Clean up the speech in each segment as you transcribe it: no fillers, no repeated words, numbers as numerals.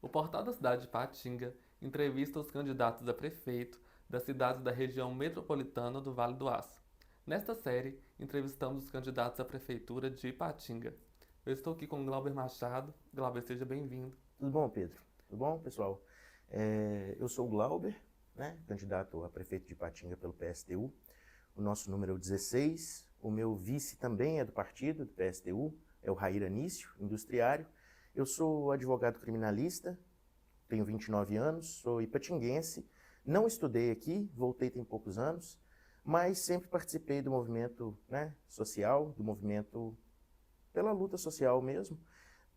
O portal da cidade de Patinga entrevista os candidatos a prefeito das cidades da região metropolitana do Vale do Aço. Nesta série, entrevistamos os candidatos à prefeitura de Ipatinga. Eu estou aqui com o Glauber Machado. Glauber, seja bem-vindo. Tudo bom, Pedro? Tudo bom, pessoal? Eu sou o Glauber, né, candidato a prefeito de Ipatinga pelo PSTU. O nosso número é o 16. O meu vice também é do partido, do PSTU, é o Rair Anício, industriário. Eu sou advogado criminalista, tenho 29 anos, sou ipatinguense. Não estudei aqui, voltei tem poucos anos, mas sempre participei do movimento, né, social, do movimento pela luta social mesmo,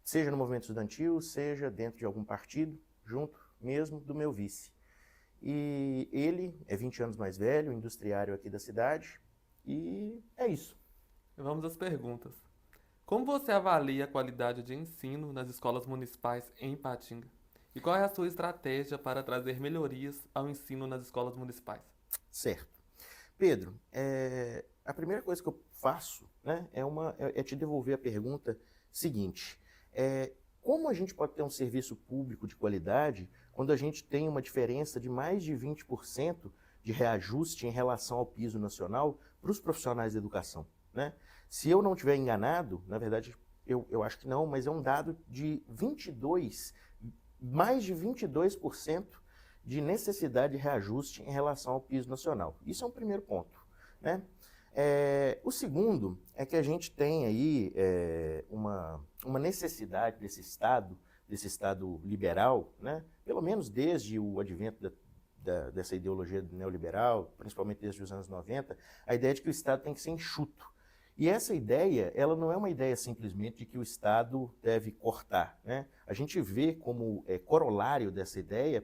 seja no movimento estudantil, seja dentro de algum partido, junto mesmo do meu vice. E ele é 20 anos mais velho, industriário aqui da cidade, e é isso. Vamos às perguntas. Como você avalia a qualidade de ensino nas escolas municipais em Ipatinga? E qual é a sua estratégia para trazer melhorias ao ensino nas escolas municipais? Certo. Pedro, a primeira coisa que eu faço, né, é te devolver a pergunta seguinte. Como a gente pode ter um serviço público de qualidade quando a gente tem uma diferença de mais de 20% de reajuste em relação ao piso nacional para os profissionais da educação, né? Se eu não estiver enganado, na verdade eu acho que não, mas é um dado de mais de 22% de necessidade de reajuste em relação ao piso nacional. Isso é um primeiro ponto, né? O segundo é que a gente tem aí uma necessidade desse Estado liberal, né? Pelo menos desde o advento dessa ideologia neoliberal, principalmente desde os anos 90, a ideia de que o Estado tem que ser enxuto. E essa ideia, ela não é uma ideia simplesmente de que o Estado deve cortar, né? A gente vê como corolário dessa ideia,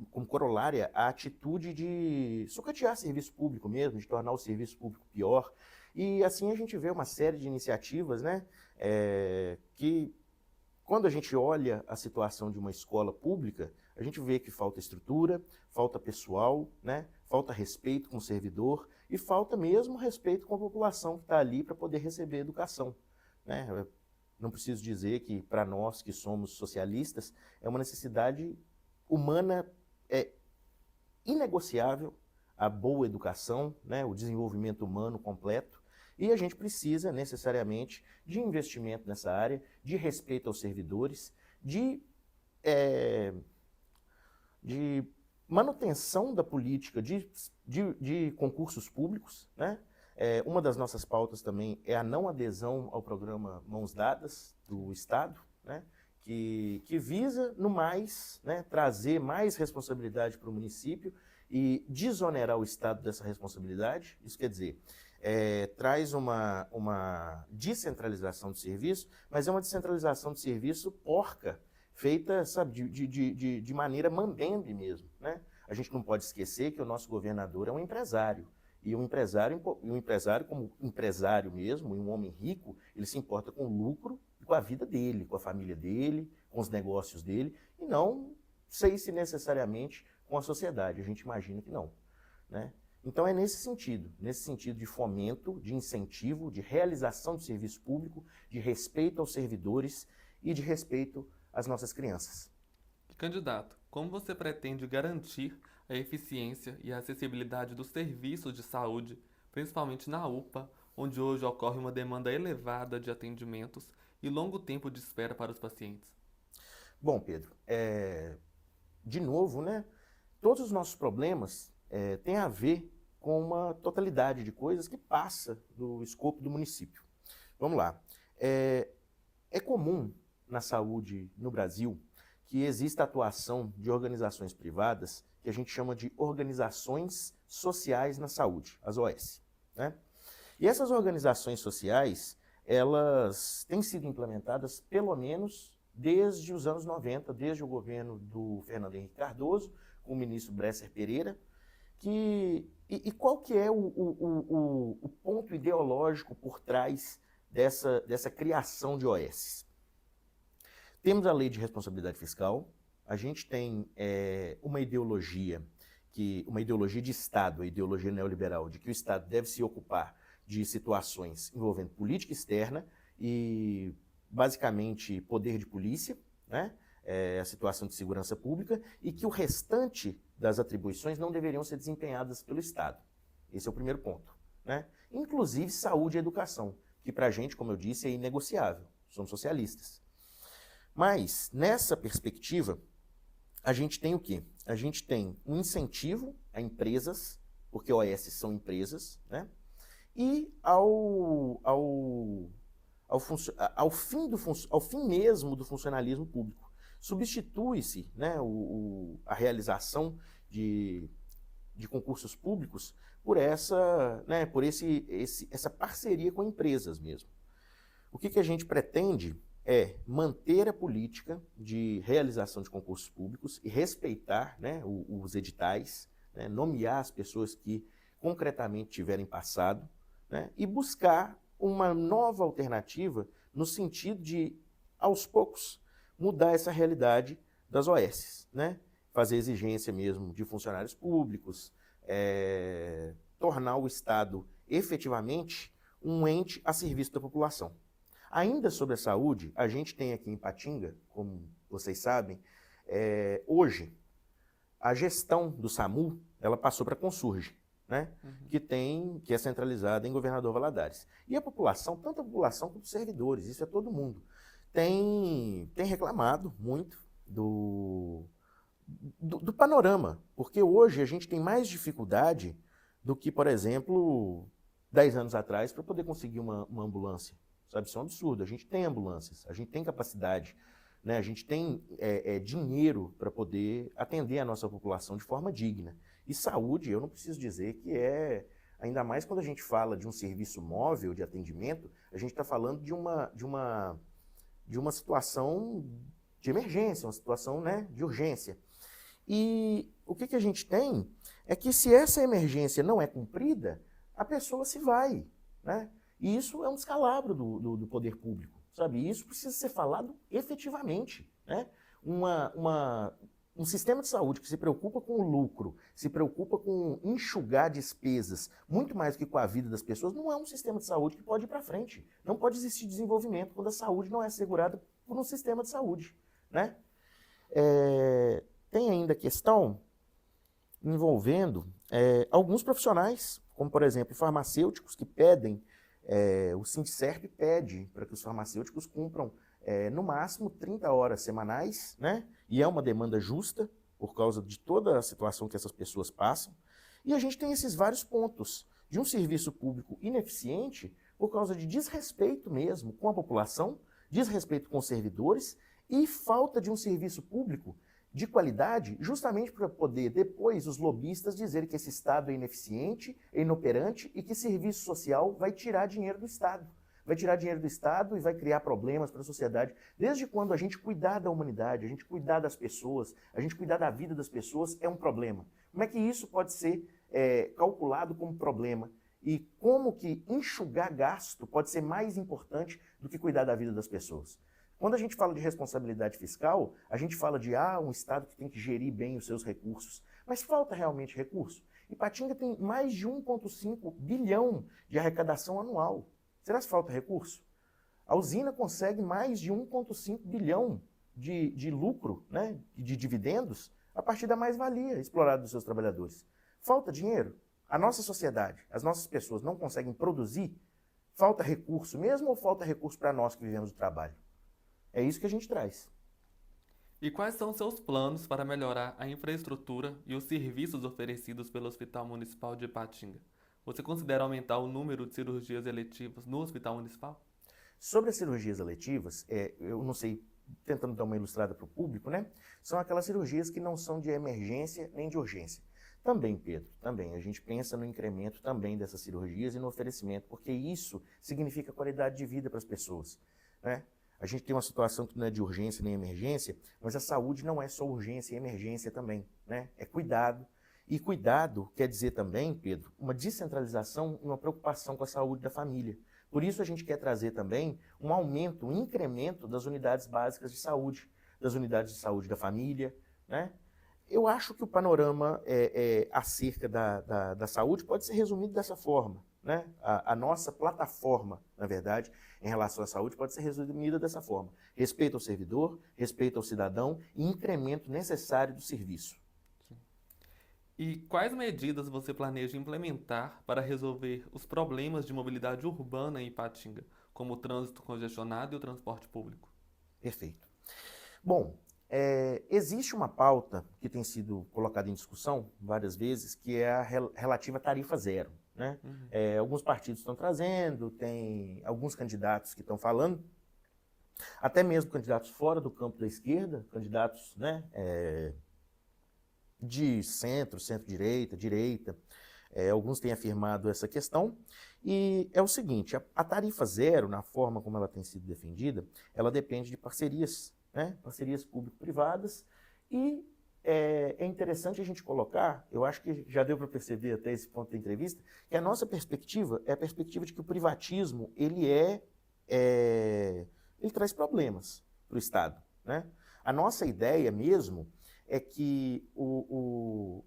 como corolária a atitude de sucatear serviço público mesmo, de tornar o serviço público pior. E assim a gente vê uma série de iniciativas, né, que quando a gente olha a situação de uma escola pública, a gente vê que falta estrutura, falta pessoal, né, falta respeito com o servidor e falta mesmo respeito com a população que está ali para poder receber educação, né? Eu não preciso dizer que para nós que somos socialistas é uma necessidade humana inegociável a boa educação, né, o desenvolvimento humano completo. E a gente precisa necessariamente de investimento nessa área, de respeito aos servidores, de manutenção da política de concursos públicos, né? Uma das nossas pautas também é a não adesão ao programa Mãos Dadas do Estado, né? Que visa, no mais, né, trazer mais responsabilidade para o município e desonerar o Estado dessa responsabilidade. Isso quer dizer, traz uma descentralização do serviço, mas é uma descentralização de serviço porca, feita, sabe, de maneira mambembe mesmo, né? A gente não pode esquecer que o nosso governador é um empresário. E um empresário, como empresário mesmo, e um homem rico, ele se importa com o lucro e com a vida dele, com a família dele, com os negócios dele, e não sei se necessariamente com a sociedade. A gente imagina que não, né? Então é nesse sentido de fomento, de incentivo, de realização do serviço público, de respeito aos servidores e de respeito às nossas crianças. Candidato, como você pretende garantir a eficiência e a acessibilidade dos serviços de saúde, principalmente na UPA, onde hoje ocorre uma demanda elevada de atendimentos e longo tempo de espera para os pacientes? Bom, Pedro, de novo, né? Todos os nossos problemas têm a ver com uma totalidade de coisas que passa do escopo do município. Vamos lá. É comum na saúde no Brasil que exista a atuação de organizações privadas que a gente chama de organizações sociais na saúde, as OS, né? E essas organizações sociais, elas têm sido implementadas pelo menos desde os anos 90, desde o governo do Fernando Henrique Cardoso, com o ministro Bresser Pereira, qual que é o ponto ideológico por trás dessa criação de OS? Temos a lei de responsabilidade fiscal, a gente tem uma ideologia de Estado, a ideologia neoliberal, de que o Estado deve se ocupar de situações envolvendo política externa e, basicamente, poder de polícia, né? a situação de segurança pública e que o restante das atribuições não deveriam ser desempenhadas pelo Estado. Esse é o primeiro ponto, né? Inclusive saúde e educação, que para a gente, como eu disse, é inegociável. Somos socialistas. Mas, nessa perspectiva, a gente tem o quê? A gente tem um incentivo a empresas, porque OS são empresas, né? E ao fim mesmo do funcionalismo público. Substitui-se, né, a realização de concursos públicos por essa, né, por essa parceria com empresas mesmo. O que a gente pretende é manter a política de realização de concursos públicos e respeitar, né, os editais, né, nomear as pessoas que concretamente tiverem passado, né, e buscar uma nova alternativa no sentido de, aos poucos, mudar essa realidade das OS, né? Fazer exigência mesmo de funcionários públicos, tornar o Estado efetivamente um ente a serviço da população. Ainda sobre a saúde, a gente tem aqui em Ipatinga, como vocês sabem, hoje, a gestão do SAMU, ela passou para a Consurge, né? Que é centralizada em Governador Valadares. E a população, tanto a população quanto os servidores, isso é todo mundo, tem reclamado muito do panorama, porque hoje a gente tem mais dificuldade do que, por exemplo, 10 anos atrás, para poder conseguir uma ambulância. Sabe, isso é um absurdo. A gente tem ambulâncias, a gente tem capacidade, né? A gente tem dinheiro para poder atender a nossa população de forma digna. E saúde, eu não preciso dizer que ainda mais quando a gente fala de um serviço móvel de atendimento, a gente está falando de uma situação de emergência, uma situação, né, de urgência. E o que a gente tem é que se essa emergência não é cumprida, a pessoa se vai, né? E isso é um descalabro do poder público, sabe? E isso precisa ser falado efetivamente, né? Um sistema de saúde que se preocupa com o lucro, se preocupa com enxugar despesas, muito mais do que com a vida das pessoas, não é um sistema de saúde que pode ir para frente. Não pode existir desenvolvimento quando a saúde não é assegurada por um sistema de saúde, né? Tem ainda questão envolvendo alguns profissionais, como, por exemplo, farmacêuticos que pedem, o Sindicerp pede para que os farmacêuticos cumpram no máximo 30 horas semanais, né? E é uma demanda justa por causa de toda a situação que essas pessoas passam. E a gente tem esses vários pontos de um serviço público ineficiente por causa de desrespeito mesmo com a população, desrespeito com os servidores e falta de um serviço público de qualidade, justamente para poder depois os lobistas dizerem que esse Estado é ineficiente, é inoperante e que serviço social vai tirar dinheiro do Estado. Vai tirar dinheiro do Estado e vai criar problemas para a sociedade. Desde quando a gente cuidar da humanidade, a gente cuidar das pessoas, a gente cuidar da vida das pessoas é um problema. Como é que isso pode ser calculado como problema? E como que enxugar gasto pode ser mais importante do que cuidar da vida das pessoas? Quando a gente fala de responsabilidade fiscal, a gente fala de um Estado que tem que gerir bem os seus recursos. Mas falta realmente recurso? Ipatinga tem mais de 1,5 bilhão de arrecadação anual. Será que falta recurso? A usina consegue mais de 1,5 bilhão de lucro, né, de dividendos, a partir da mais-valia explorada dos seus trabalhadores. Falta dinheiro? A nossa sociedade, as nossas pessoas não conseguem produzir? Falta recurso mesmo ou falta recurso para nós que vivemos do trabalho? É isso que a gente traz. E quais são seus planos para melhorar a infraestrutura e os serviços oferecidos pelo Hospital Municipal de Ipatinga? Você considera aumentar o número de cirurgias eletivas no Hospital Municipal? Sobre as cirurgias eletivas, eu não sei, tentando dar uma ilustrada para o público, né? São aquelas cirurgias que não são de emergência nem de urgência. Também, Pedro, também. A gente pensa no incremento também dessas cirurgias e no oferecimento, porque isso significa qualidade de vida para as pessoas, né? A gente tem uma situação que não é de urgência nem emergência, mas a saúde não é só urgência e emergência também, né? É cuidado. E cuidado quer dizer também, Pedro, uma descentralização e uma preocupação com a saúde da família. Por isso a gente quer trazer também um aumento, um incremento das unidades básicas de saúde, das unidades de saúde da família, né? Eu acho que o panorama acerca da saúde pode ser resumido dessa forma, né? A nossa plataforma, na verdade, em relação à saúde pode ser resumida dessa forma: respeito ao servidor, respeito ao cidadão e incremento necessário do serviço. E quais medidas você planeja implementar para resolver os problemas de mobilidade urbana em Ipatinga, como o trânsito congestionado e o transporte público? Perfeito. Bom, existe uma pauta que tem sido colocada em discussão várias vezes, que é a relativa à tarifa zero, né? Uhum. Alguns partidos estão trazendo, tem alguns candidatos que estão falando, até mesmo candidatos fora do campo da esquerda, candidatos, né, de centro, centro-direita, direita. Alguns têm afirmado essa questão. E é o seguinte: a tarifa zero, na forma como ela tem sido defendida, ela depende de parcerias, né? Parcerias público-privadas. E é interessante a gente colocar, eu acho que já deu para perceber até esse ponto da entrevista, que a nossa perspectiva é a perspectiva de que o privatismo ele traz problemas para o Estado, né? A nossa ideia mesmo é que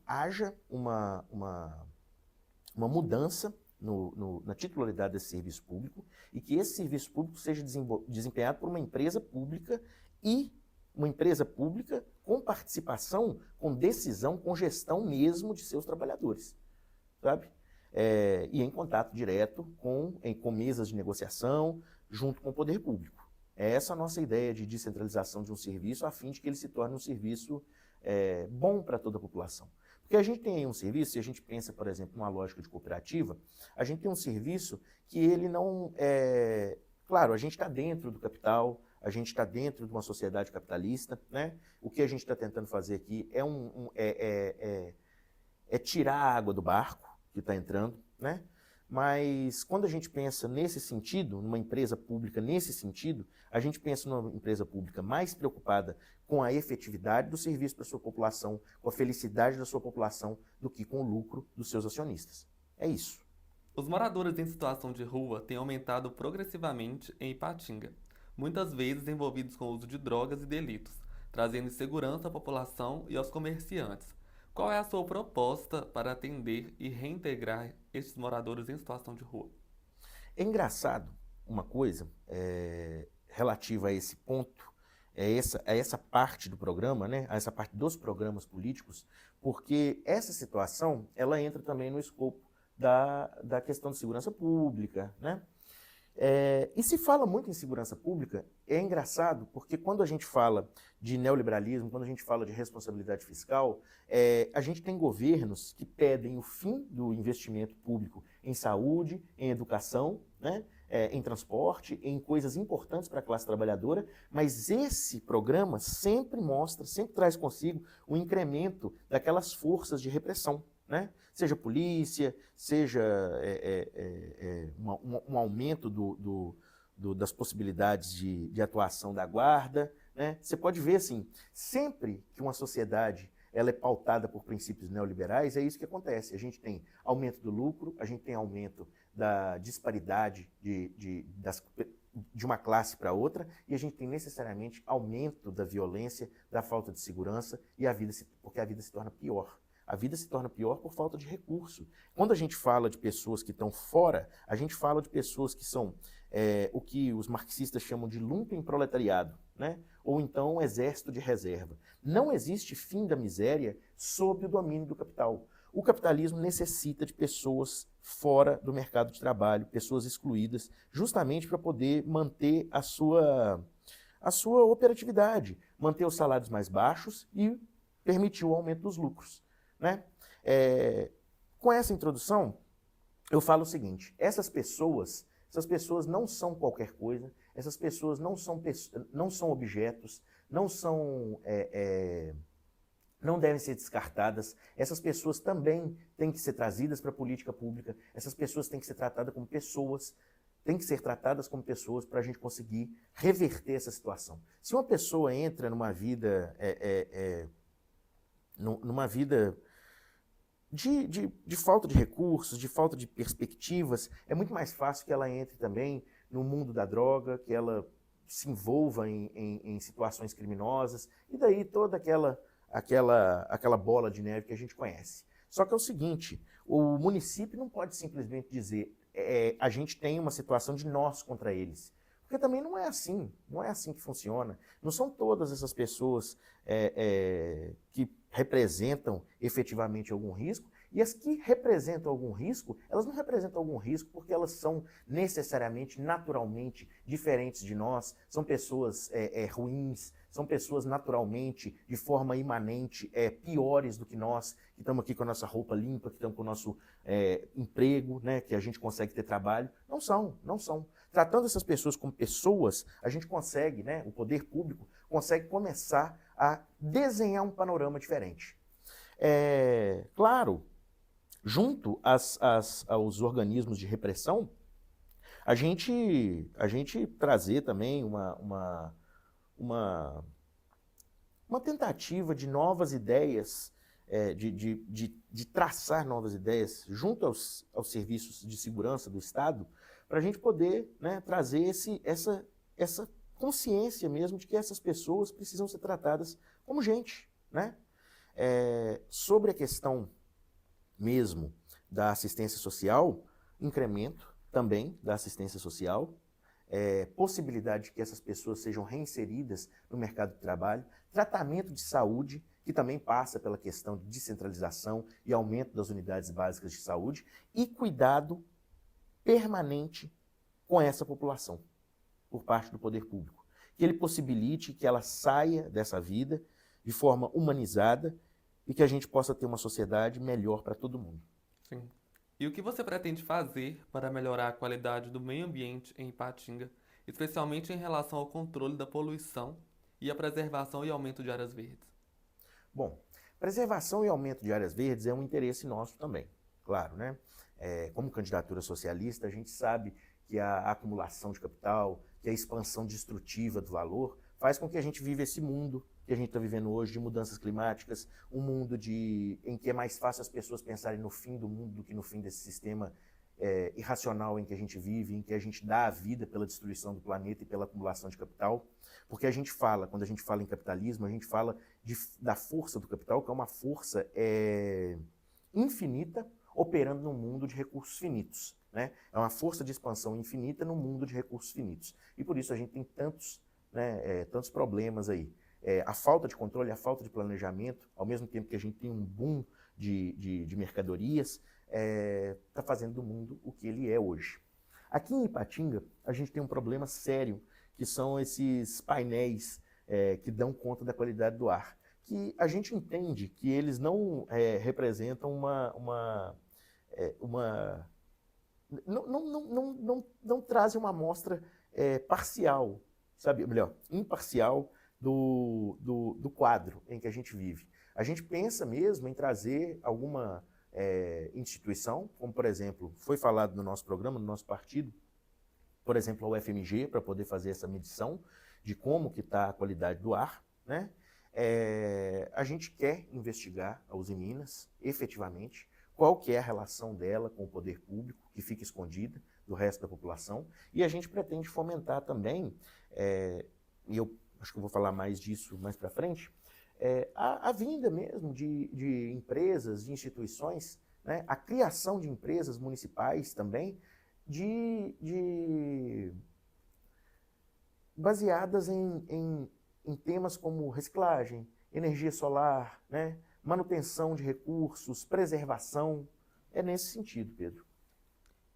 haja uma mudança na titularidade desse serviço público e que esse serviço público seja desempenhado por uma empresa pública e uma empresa pública com participação, com decisão, com gestão mesmo de seus trabalhadores, sabe? E em contato direto com mesas de negociação junto com o poder público. É essa a nossa ideia de descentralização de um serviço a fim de que ele se torne um serviço bom para toda a população. Porque a gente tem aí um serviço, se a gente pensa, por exemplo, numa lógica de cooperativa, a gente tem um serviço que ele não claro, a gente está dentro do capital, a gente está dentro de uma sociedade capitalista, né? O que a gente está tentando fazer aqui é tirar a água do barco que está entrando, né? Mas quando a gente pensa nesse sentido, numa empresa pública nesse sentido, a gente pensa numa empresa pública mais preocupada com a efetividade do serviço para a sua população, com a felicidade da sua população, do que com o lucro dos seus acionistas. É isso. Os moradores em situação de rua têm aumentado progressivamente em Ipatinga, muitas vezes envolvidos com o uso de drogas e delitos, trazendo insegurança à população e aos comerciantes. Qual é a sua proposta para atender e reintegrar estes moradores em situação de rua? É engraçado uma coisa relativa a esse ponto, a essa parte do programa, né, a essa parte dos programas políticos, porque essa situação ela entra também no escopo da questão de segurança pública, né? E se fala muito em segurança pública, é engraçado, porque quando a gente fala de neoliberalismo, quando a gente fala de responsabilidade fiscal, a gente tem governos que pedem o fim do investimento público em saúde, em educação, né? Em transporte, em coisas importantes para a classe trabalhadora, mas esse programa sempre traz consigo o incremento daquelas forças de repressão, né? Seja polícia, seja um aumento das possibilidades de atuação da guarda, né? Você pode ver assim, sempre que uma sociedade ela é pautada por princípios neoliberais, é isso que acontece. A gente tem aumento do lucro, a gente tem aumento da disparidade de uma classe para outra, e a gente tem necessariamente aumento da violência, da falta de segurança, porque a vida se torna pior. A vida se torna pior por falta de recurso. Quando a gente fala de pessoas que estão fora, a gente fala de pessoas que são o que os marxistas chamam de lumpenproletariado, né? Ou então exército de reserva. Não existe fim da miséria sob o domínio do capital. O capitalismo necessita de pessoas fora do mercado de trabalho, pessoas excluídas, justamente para poder manter a sua operatividade, manter os salários mais baixos e permitir o aumento dos lucros, né? Com essa introdução, eu falo o seguinte: essas pessoas não são qualquer coisa, essas pessoas não são objetos, não devem ser descartadas, essas pessoas também têm que ser trazidas para a política pública, essas pessoas têm que ser tratadas como pessoas, para a gente conseguir reverter essa situação. Se uma pessoa entra numa vida de falta de recursos, de falta de perspectivas, é muito mais fácil que ela entre também no mundo da droga, que ela se envolva em situações criminosas, e daí toda aquela bola de neve que a gente conhece. Só que é o seguinte: o município não pode simplesmente dizer a gente tem uma situação de nós contra eles. Porque também não é assim que funciona. Não são todas essas pessoas que representam efetivamente algum risco, e as que representam algum risco, elas não representam algum risco porque elas são necessariamente, naturalmente diferentes de nós, são pessoas ruins, são pessoas naturalmente, de forma imanente, piores do que nós, que estamos aqui com a nossa roupa limpa, que estamos com o nosso emprego, né, que a gente consegue ter trabalho. Não são. Tratando essas pessoas como pessoas, a gente consegue, né, o poder público consegue começar a desenhar um panorama diferente. Claro, junto aos organismos de repressão, a gente trazer também uma tentativa de novas ideias, de traçar novas ideias junto aos serviços de segurança do Estado, para a gente poder, né, trazer essa consciência mesmo de que essas pessoas precisam ser tratadas como gente, né? Sobre a questão mesmo da assistência social, incremento também da assistência social, possibilidade de que essas pessoas sejam reinseridas no mercado de trabalho, tratamento de saúde, que também passa pela questão de descentralização e aumento das unidades básicas de saúde, e cuidado permanente com essa população, por parte do poder público. Que ele possibilite que ela saia dessa vida de forma humanizada e que a gente possa ter uma sociedade melhor para todo mundo. Sim. E o que você pretende fazer para melhorar a qualidade do meio ambiente em Ipatinga, especialmente em relação ao controle da poluição e a preservação e aumento de áreas verdes? Bom, preservação e aumento de áreas verdes é um interesse nosso também, claro, né? Como candidatura socialista, a gente sabe que a acumulação de capital, que a expansão destrutiva do valor, faz com que a gente viva esse mundo que a gente está vivendo hoje de mudanças climáticas, um mundo em que é mais fácil as pessoas pensarem no fim do mundo do que no fim desse sistema irracional em que a gente vive, em que a gente dá a vida pela destruição do planeta e pela acumulação de capital. Porque quando a gente fala em capitalismo, a gente fala da força do capital, que é uma força infinita, operando num mundo de recursos finitos. Né? É uma força de expansão infinita num mundo de recursos finitos. E por isso a gente tem tantos problemas aí. A falta de controle, a falta de planejamento, ao mesmo tempo que a gente tem um boom de mercadorias, está fazendo do mundo o que ele é hoje. Aqui em Ipatinga, a gente tem um problema sério, que são esses painéis que dão conta da qualidade do ar, que a gente entende que eles não representam não trazem uma amostra parcial, sabe? Melhor, imparcial do quadro em que a gente vive. A gente pensa mesmo em trazer alguma instituição, como por exemplo, foi falado no nosso programa, no nosso partido, por exemplo, a UFMG, para poder fazer essa medição de como que está a qualidade do ar, né? A gente quer investigar a Uzi Minas, efetivamente, qual que é a relação dela com o poder público, que fica escondida do resto da população, e a gente pretende fomentar também, e eu acho que eu vou falar mais disso mais para frente, a vinda mesmo de empresas, de instituições, né? A criação de empresas municipais também, baseadas em temas como reciclagem, energia solar, né? Manutenção de recursos, preservação. É nesse sentido, Pedro.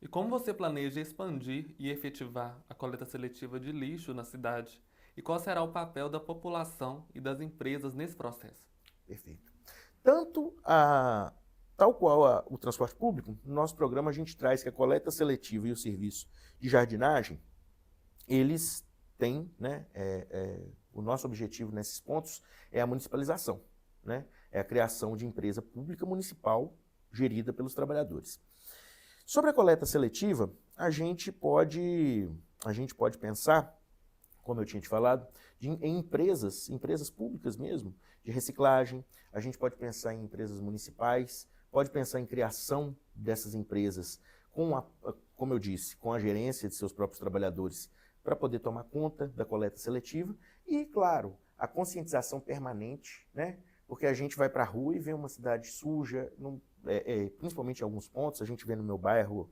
E como você planeja expandir e efetivar a coleta seletiva de lixo na cidade? E qual será o papel da população e das empresas nesse processo? Perfeito. Tal qual o transporte público, no nosso programa a gente traz que a coleta seletiva e o serviço de jardinagem, eles têm, né, o nosso objetivo nesses pontos é a municipalização, né? É a criação de empresa pública municipal gerida pelos trabalhadores. Sobre a coleta seletiva, a gente pode pensar, como eu tinha te falado, em empresas públicas mesmo, de reciclagem. A gente pode pensar em empresas municipais, pode pensar em criação dessas empresas como eu disse, com a gerência de seus próprios trabalhadores, para poder tomar conta da coleta seletiva e, claro, a conscientização permanente, né? Porque a gente vai para a rua e vê uma cidade suja, principalmente em alguns pontos, a gente vê no meu bairro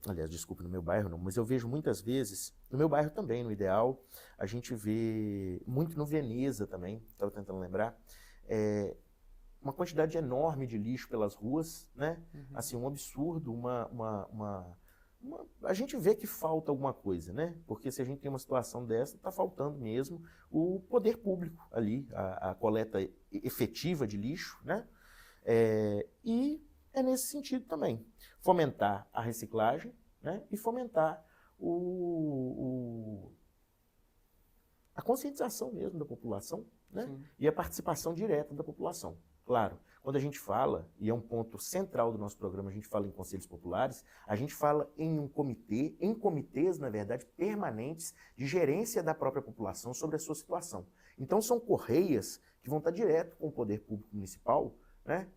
aliás, desculpa, no meu bairro não, mas eu vejo muitas vezes, no meu bairro também, no Ideal, a gente vê muito no Veneza também, estava tentando lembrar, uma quantidade enorme de lixo pelas ruas, né? Assim, um absurdo, a gente vê que falta alguma coisa, né? Porque se a gente tem uma situação dessa, está faltando mesmo o poder público ali, a coleta efetiva de lixo, né? E é nesse sentido também, fomentar a reciclagem, né? E fomentar a conscientização mesmo da população, né? E a participação direta da população. Claro, quando a gente fala, e é um ponto central do nosso programa, a gente fala em conselhos populares, a gente fala em um comitê, em comitês, na verdade, permanentes de gerência da própria população sobre a sua situação. Então, são correias que vão estar direto com o poder público municipal, né,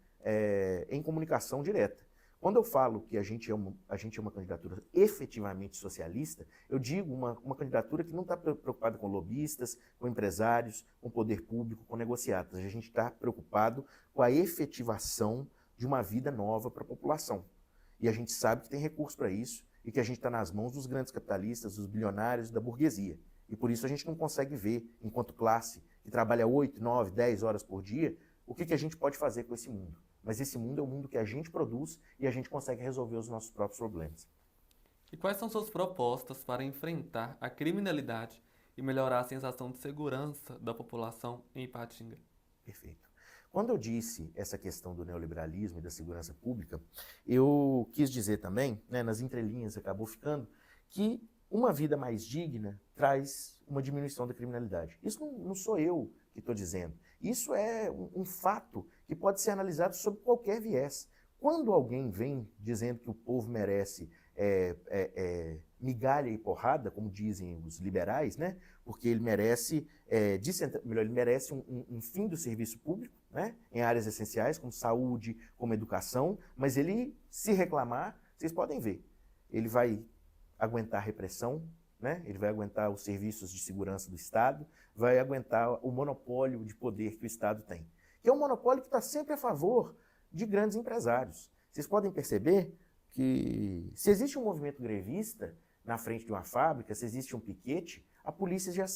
em comunicação direta. Quando eu falo que a gente é uma candidatura efetivamente socialista, eu digo uma candidatura que não está preocupada com lobistas, com empresários, com poder público, com negociatas. A gente está preocupado com a efetivação de uma vida nova para a população. E a gente sabe que tem recurso para isso e que a gente está nas mãos dos grandes capitalistas, dos bilionários, da burguesia. E por isso a gente não consegue ver, enquanto classe que trabalha 8, 9, 10 horas por dia, o que a gente pode fazer com esse mundo. Mas esse mundo é o mundo que a gente produz e a gente consegue resolver os nossos próprios problemas. E quais são suas propostas para enfrentar a criminalidade e melhorar a sensação de segurança da população em Ipatinga? Perfeito. Quando eu disse essa questão do neoliberalismo e da segurança pública, eu quis dizer também, né, nas entrelinhas acabou ficando, que uma vida mais digna traz uma diminuição da criminalidade. Isso não sou eu que estou dizendo. Isso é um fato que pode ser analisado sob qualquer viés. Quando alguém vem dizendo que o povo merece migalha e porrada, como dizem os liberais, né? Porque ele merece, ele merece um fim do serviço público, né? Em áreas essenciais, como saúde, como educação, mas ele, se reclamar, vocês podem ver, ele vai aguentar repressão, né? Ele vai aguentar os serviços de segurança do Estado, vai aguentar o monopólio de poder que o Estado tem. Que é um monopólio que está sempre a favor de grandes empresários. Vocês podem perceber que se existe um movimento grevista na frente de uma fábrica, se existe um piquete, a polícia já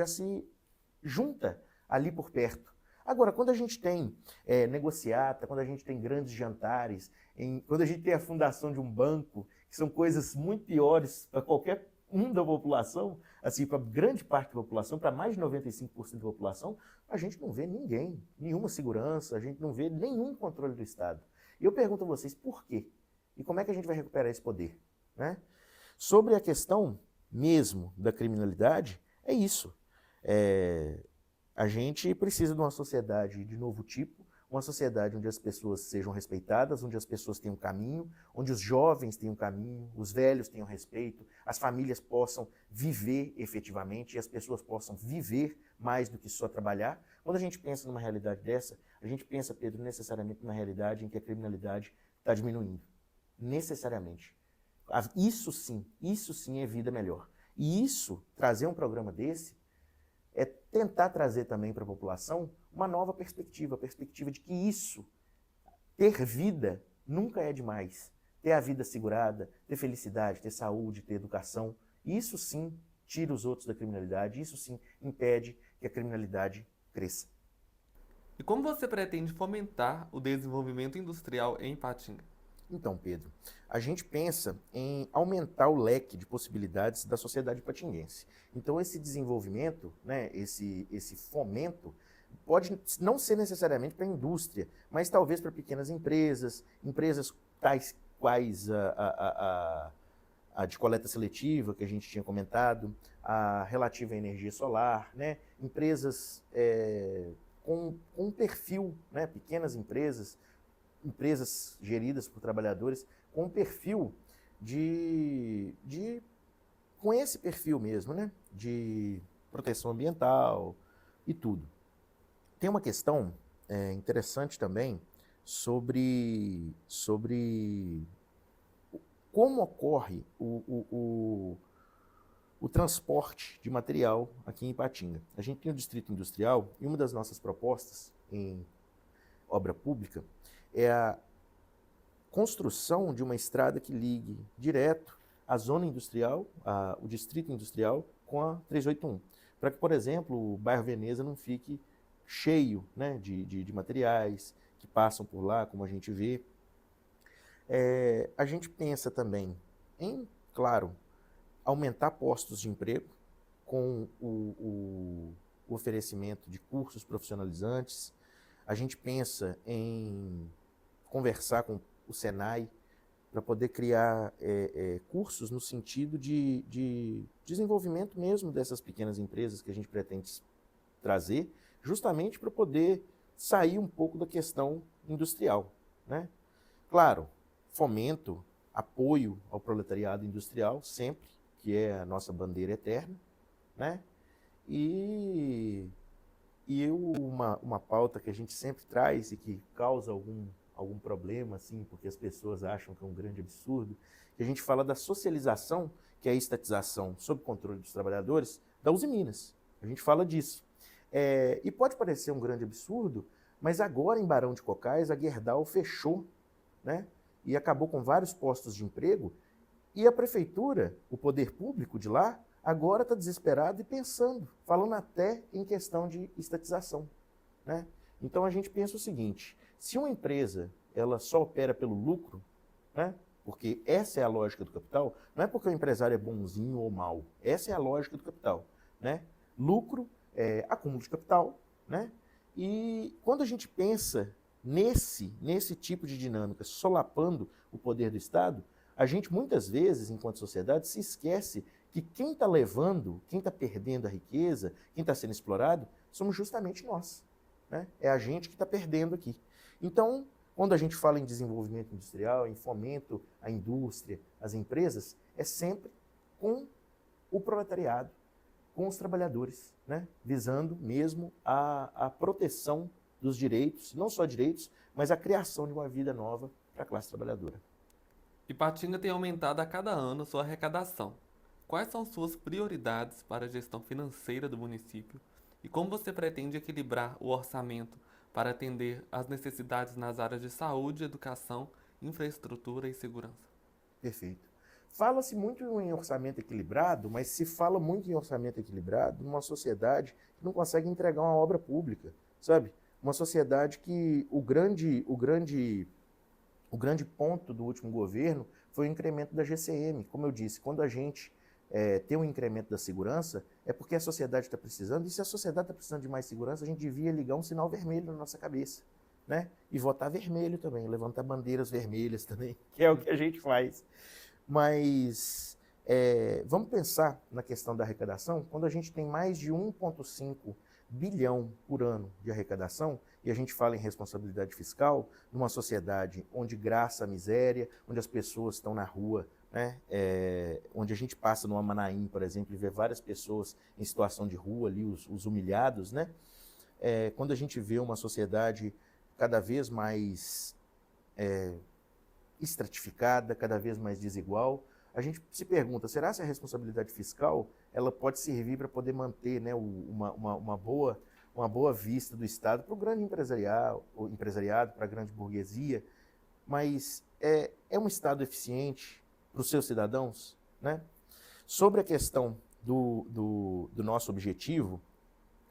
se junta ali por perto. Agora, quando a gente tem negociata, quando a gente tem grandes jantares, quando a gente tem a fundação de um banco, que são coisas muito piores para qualquer da população, assim, para grande parte da população, para mais de 95% da população, a gente não vê ninguém, nenhuma segurança, a gente não vê nenhum controle do Estado. E eu pergunto a vocês, por quê? E como é que a gente vai recuperar esse poder? Né? Sobre a questão mesmo da criminalidade, é isso. A gente precisa de uma sociedade de novo tipo, uma sociedade onde as pessoas sejam respeitadas, onde as pessoas tenham caminho, onde os jovens tenham caminho, os velhos tenham respeito, as famílias possam viver efetivamente e as pessoas possam viver mais do que só trabalhar. Quando a gente pensa numa realidade dessa, a gente pensa, Pedro, necessariamente numa realidade em que a criminalidade está diminuindo. Necessariamente. Isso sim é vida melhor. E isso, trazer um programa desse, é tentar trazer também para a população uma nova perspectiva, a perspectiva de que isso, ter vida, nunca é demais. Ter a vida segurada, ter felicidade, ter saúde, ter educação, isso sim tira os outros da criminalidade, isso sim impede que a criminalidade cresça. E como você pretende fomentar o desenvolvimento industrial em Ipatinga? Então, Pedro, a gente pensa em aumentar o leque de possibilidades da sociedade ipatinguense. Então, esse desenvolvimento, né, esse fomento, pode não ser necessariamente para a indústria, mas talvez para pequenas empresas, empresas tais quais a de coleta seletiva, que a gente tinha comentado, a relativa à energia solar, né, empresas com um perfil, né, pequenas empresas geridas por trabalhadores, com um perfil com esse perfil mesmo, né? De proteção ambiental e tudo. Tem uma questão interessante também sobre como ocorre o transporte de material aqui em Ipatinga. A gente tem o Distrito Industrial e uma das nossas propostas em obra pública é construção de uma estrada que ligue direto a zona industrial, o distrito industrial, com a 381. Para que, por exemplo, o bairro Veneza não fique cheio, né, de materiais que passam por lá, como a gente vê. A gente pensa também em, claro, aumentar postos de emprego com o oferecimento de cursos profissionalizantes. A gente pensa em conversar com o Senai para poder criar cursos no sentido de desenvolvimento mesmo dessas pequenas empresas que a gente pretende trazer, justamente para poder sair um pouco da questão industrial, né? Claro, fomento, apoio ao proletariado industrial, sempre, que é a nossa bandeira eterna, né? E uma pauta que a gente sempre traz e que causa algum problema, assim, porque as pessoas acham que é um grande absurdo, que a gente fala da socialização, que é a estatização sob controle dos trabalhadores, da Uzi Minas. A gente fala disso. E pode parecer um grande absurdo, mas agora em Barão de Cocais a Gerdau fechou, né? E acabou com vários postos de emprego, e a prefeitura, o poder público de lá, agora está desesperado e pensando, falando até em questão de estatização, né? Então a gente pensa o seguinte: se uma empresa ela só opera pelo lucro, né? Porque essa é a lógica do capital, não é porque o empresário é bonzinho ou mau, essa é a lógica do capital, né? Lucro, acúmulo de capital, né? E quando a gente pensa nesse tipo de dinâmica solapando o poder do Estado, a gente muitas vezes, enquanto sociedade, se esquece que quem está levando, quem está perdendo a riqueza, quem está sendo explorado, somos justamente nós, né? É a gente que está perdendo aqui. Então, quando a gente fala em desenvolvimento industrial, em fomento à indústria, às empresas, é sempre com o proletariado, com os trabalhadores, né? Visando mesmo a proteção dos direitos, não só direitos, mas a criação de uma vida nova para a classe trabalhadora. Ipatinga tem aumentado a cada ano sua arrecadação. Quais são suas prioridades para a gestão financeira do município e como você pretende equilibrar o orçamento para atender às necessidades nas áreas de saúde, educação, infraestrutura e segurança? Perfeito. Fala-se muito em orçamento equilibrado, mas se fala muito em orçamento equilibrado numa sociedade que não consegue entregar uma obra pública, sabe? Uma sociedade que o grande ponto do último governo foi o incremento da GCM. Como eu disse, quando a gente tem um incremento da segurança, é porque a sociedade está precisando, e se a sociedade está precisando de mais segurança, a gente devia ligar um sinal vermelho na nossa cabeça, né? E votar vermelho também, levantar bandeiras vermelhas também, que é o que a gente faz. Mas vamos pensar na questão da arrecadação, quando a gente tem mais de 1,5 bilhão por ano de arrecadação, e a gente fala em responsabilidade fiscal, numa sociedade onde graça a miséria, onde as pessoas estão na rua, né? Onde a gente passa no Amanaim, por exemplo, e vê várias pessoas em situação de rua ali, os humilhados, né? Quando a gente vê uma sociedade cada vez mais estratificada, cada vez mais desigual, a gente se pergunta, será que a responsabilidade fiscal ela pode servir para poder manter, né, uma boa vista do Estado para o grande empresariado, para a grande burguesia, mas é um Estado eficiente para os seus cidadãos, né? Sobre a questão do nosso objetivo,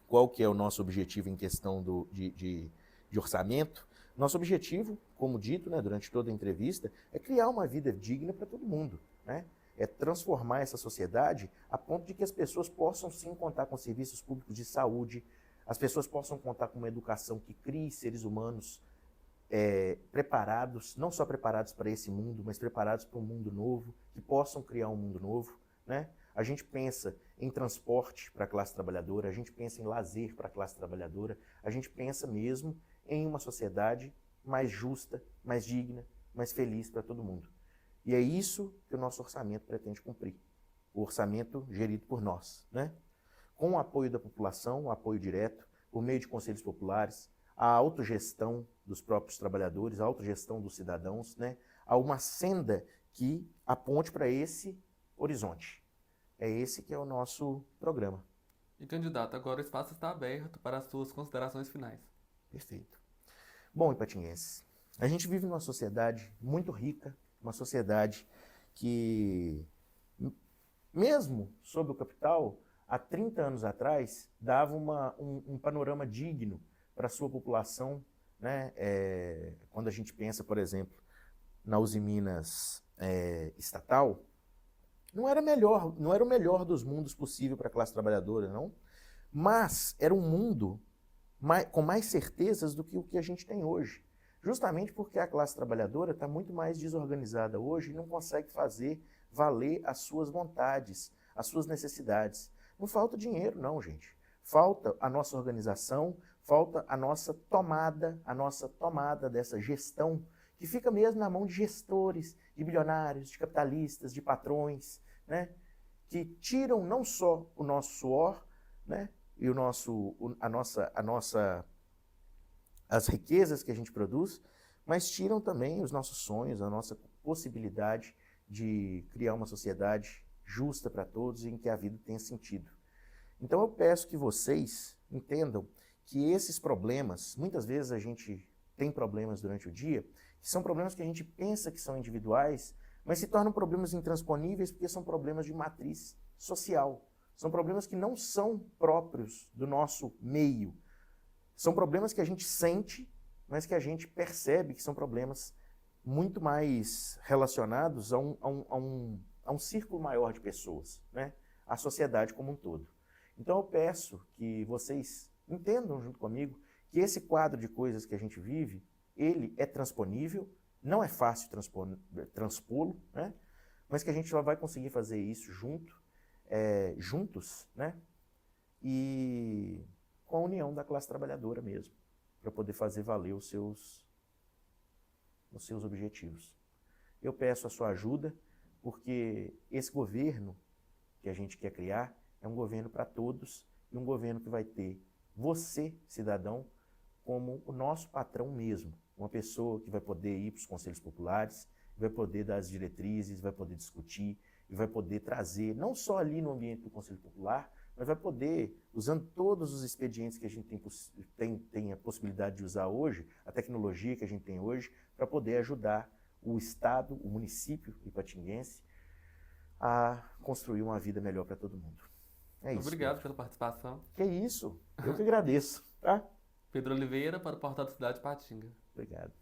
qual que é o nosso objetivo em questão de orçamento? Nosso objetivo, como dito, né, durante toda a entrevista, é criar uma vida digna para todo mundo, né? É transformar essa sociedade a ponto de que as pessoas possam sim contar com serviços públicos de saúde, as pessoas possam contar com uma educação que crie seres humanos preparados, não só preparados para esse mundo, mas preparados para um mundo novo, que possam criar um mundo novo, né? A gente pensa em transporte para a classe trabalhadora, a gente pensa em lazer para a classe trabalhadora, a gente pensa mesmo em uma sociedade mais justa, mais digna, mais feliz para todo mundo. E é isso que o nosso orçamento pretende cumprir. O orçamento gerido por nós, né? Com o apoio da população, o apoio direto, por meio de conselhos populares, a autogestão dos próprios trabalhadores, a autogestão dos cidadãos, né? Há uma senda que aponte para esse horizonte. É esse que é o nosso programa. E candidato, agora o espaço está aberto para as suas considerações finais. Perfeito. Bom, ipatinguenses, A gente vive numa sociedade muito rica, uma sociedade que, mesmo sob o capital, há 30 anos atrás, dava um panorama digno para a sua população, né? Quando a gente pensa, por exemplo, na Uzi Minas estatal, não era o melhor dos mundos possível para a classe trabalhadora, não, mas era um mundo com mais certezas do que o que a gente tem hoje. Justamente porque a classe trabalhadora está muito mais desorganizada hoje e não consegue fazer valer as suas vontades, as suas necessidades. Não falta dinheiro, não, gente. Falta a nossa organização, falta a nossa tomada dessa gestão, que fica mesmo na mão de gestores, de bilionários, de capitalistas, de patrões, né? Que tiram não só o nosso suor, né? E as riquezas que a gente produz, mas tiram também os nossos sonhos, a nossa possibilidade de criar uma sociedade justa para todos e em que a vida tenha sentido. Então eu peço que vocês entendam que esses problemas, muitas vezes a gente tem problemas durante o dia, que são problemas que a gente pensa que são individuais, mas se tornam problemas intransponíveis porque são problemas de matriz social. São problemas que não são próprios do nosso meio. São problemas que a gente sente, mas que a gente percebe que são problemas muito mais relacionados a um círculo maior de pessoas, né? A sociedade como um todo. Então eu peço que vocês entendam junto comigo que esse quadro de coisas que a gente vive, ele é transponível, não é fácil transpô-lo, né? Mas que a gente só vai conseguir fazer isso juntos, né? E com a união da classe trabalhadora mesmo, para poder fazer valer os seus objetivos. Eu peço a sua ajuda, porque esse governo que a gente quer criar é um governo para todos e um governo que vai ter você, cidadão, como o nosso patrão mesmo. Uma pessoa que vai poder ir para os conselhos populares, vai poder dar as diretrizes, vai poder discutir e vai poder trazer, não só ali no ambiente do Conselho Popular, mas vai poder, usando todos os expedientes que a gente tem a possibilidade de usar hoje, a tecnologia que a gente tem hoje, para poder ajudar o Estado, o município ipatinguense, a construir uma vida melhor para todo mundo. É isso. Obrigado pela participação. Que isso, eu que agradeço, tá? Pedro Oliveira, para o Portal da Cidade de Ipatinga. Obrigado.